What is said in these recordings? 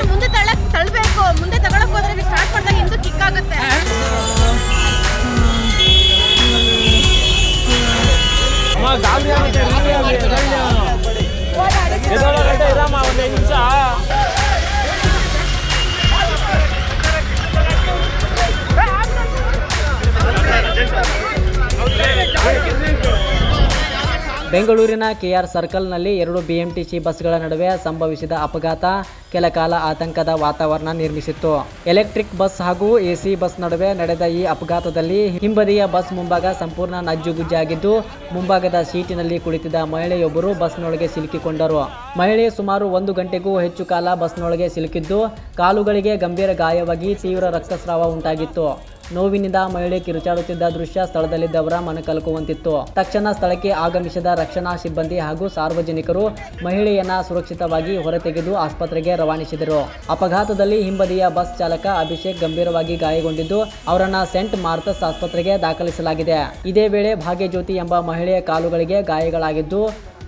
ಮುಂದೆ ತಳ್ಳಬೇಕು. ಮುಂದೆ ತಗೊಳಕ್ ಹೋದ್ರೆ ಸ್ಟಾರ್ಟ್ ಮಾಡಿದಾಗ ಹಿಂದೆ ಕಿಕ್ ಆಗುತ್ತೆ. ಬೆಂಗಳೂರಿನ ಕೆಆರ್ ಸರ್ಕಲ್ನಲ್ಲಿ 2 ಬಿಎಂಟಿಸಿ ಬಸ್ಗಳ ನಡುವೆ ಸಂಭವಿಸಿದ ಅಪಘಾತ ಕೆಲ ಕಾಲ ಆತಂಕದ ವಾತಾವರಣ ನಿರ್ಮಿಸಿತ್ತು. ಎಲೆಕ್ಟ್ರಿಕ್ ಬಸ್ ಹಾಗೂ ಎಸಿ ಬಸ್ ನಡುವೆ ನಡೆದ ಈ ಅಪಘಾತದಲ್ಲಿ ಹಿಂಬದಿಯ ಬಸ್ ಮುಂಭಾಗ ಸಂಪೂರ್ಣ ನಜ್ಜುಗುಜ್ಜಾಗಿದ್ದು, ಮುಂಭಾಗದ ಸೀಟಿನಲ್ಲಿ ಕುಳಿತಿದ್ದ ಮಹಿಳೆಯೊಬ್ಬರು ಬಸ್ನೊಳಗೆ ಸಿಲುಕಿಕೊಂಡರು. ಮಹಿಳೆ ಸುಮಾರು 1 ಗಂಟೆಗೂ ಹೆಚ್ಚು ಕಾಲ ಬಸ್ನೊಳಗೆ ಸಿಲುಕಿದ್ದು, ಕಾಲುಗಳಿಗೆ ಗಂಭೀರ ಗಾಯವಾಗಿ ತೀವ್ರ ರಕ್ತಸ್ರಾವ ಉಂಟಾಗಿತ್ತು. ನೋವಿನಿಂದ ಮಹಿಳೆ ಕಿರುಚಾಡುತ್ತಿದ್ದ ದೃಶ್ಯ ಸ್ಥಳದಲ್ಲಿದ್ದವರ ಮನಕಲಕುವಂತಿತ್ತು. ತಕ್ಷಣ ಸ್ಥಳಕ್ಕೆ ಆಗಮಿಸಿದ ರಕ್ಷಣಾ ಸಿಬ್ಬಂದಿ ಹಾಗೂ ಸಾರ್ವಜನಿಕರು ಮಹಿಳೆಯನ್ನ ಸುರಕ್ಷಿತವಾಗಿ ಹೊರತೆಗೆದು ಆಸ್ಪತ್ರೆಗೆ ರವಾನಿಸಿದರು. ಅಪಘಾತದಲ್ಲಿ ಹಿಂಬದಿಯ ಬಸ್ ಚಾಲಕ ಅಭಿಷೇಕ್ ಗಂಭೀರವಾಗಿ ಗಾಯಗೊಂಡಿದ್ದು, ಅವರನ್ನ ಸೆಂಟ್ ಮಾರ್ಥಸ್ ಆಸ್ಪತ್ರೆಗೆ ದಾಖಲಿಸಲಾಗಿದೆ. ಇದೇ ವೇಳೆ ಭಾಗ್ಯಜ್ಯೋತಿ ಎಂಬ ಮಹಿಳೆಯ ಕಾಲುಗಳಿಗೆ ಗಾಯಗಳಾಗಿದ್ದು,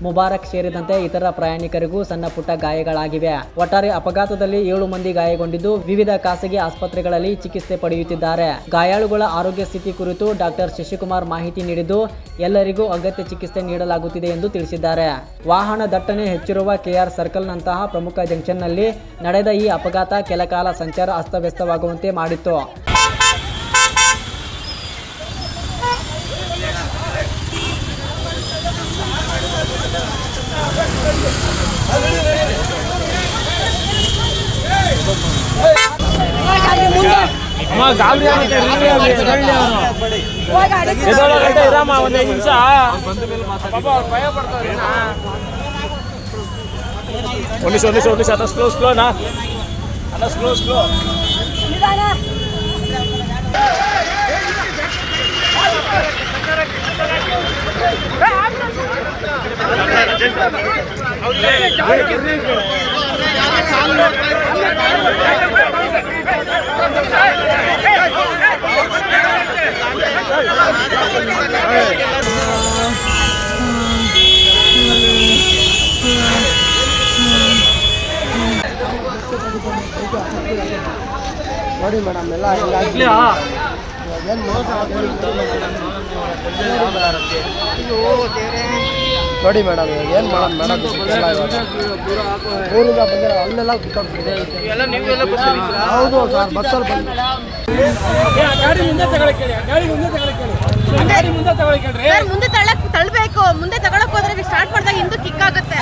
ಮುಬಾರಕ್ ಸೇರಿದಂತೆ ಇತರ ಪ್ರಯಾಣಿಕರಿಗೂ ಸಣ್ಣ ಪುಟ್ಟ ಗಾಯಗಳಾಗಿವೆ. ಒಟ್ಟಾರೆ ಅಪಘಾತದಲ್ಲಿ 7 ಮಂದಿ ಗಾಯಗೊಂಡಿದ್ದು, ವಿವಿಧ ಖಾಸಗಿ ಆಸ್ಪತ್ರೆಗಳಲ್ಲಿ ಚಿಕಿತ್ಸೆ ಪಡೆಯುತ್ತಿದ್ದಾರೆ. ಗಾಯಾಳುಗಳ ಆರೋಗ್ಯ ಸ್ಥಿತಿ ಕುರಿತು ಡಾಕ್ಟರ್ ಶಶಿಕುಮಾರ್ ಮಾಹಿತಿ ನೀಡಿದ್ದು, ಎಲ್ಲರಿಗೂ ಅಗತ್ಯ ಚಿಕಿತ್ಸೆ ನೀಡಲಾಗುತ್ತಿದೆ ಎಂದು ತಿಳಿಸಿದ್ದಾರೆ. ವಾಹನ ದಟ್ಟಣೆ ಹೆಚ್ಚಿರುವ ಕೆಆರ್ ಸರ್ಕಲ್ನಂತಹ ಪ್ರಮುಖ ಜಂಕ್ಷನ್ನಲ್ಲಿ ನಡೆದ ಈ ಅಪಘಾತ ಕೆಲ ಕಾಲ ಸಂಚಾರ ಅಸ್ತವ್ಯಸ್ತವಾಗುವಂತೆ ಮಾಡಿತ್ತು. ನೋಡಿ ಮೇಡಮ್, ಎಲ್ಲ ನೋಡಿ ಮೇಡಮ್, ಏನು ಮಾಡೋದು ಮೇಡಮ್, ಊರಿಂದ ಬಂದಿರೋ ಅಲ್ಲೆಲ್ಲ ಹೌದು ಸರ್, ಬಸ್ಸಲ್ಲಿ ಮುಂದೆ ತಳ್ಳಬೇಕು. ಮುಂದೆ ತಗೊಳಕ್ ಹೋದ್ರೆ ಸ್ಟಾರ್ಟ್ ಮಾಡಿದಾಗ ಹಿಂದೆ ಕಿಕ್ ಆಗುತ್ತೆ.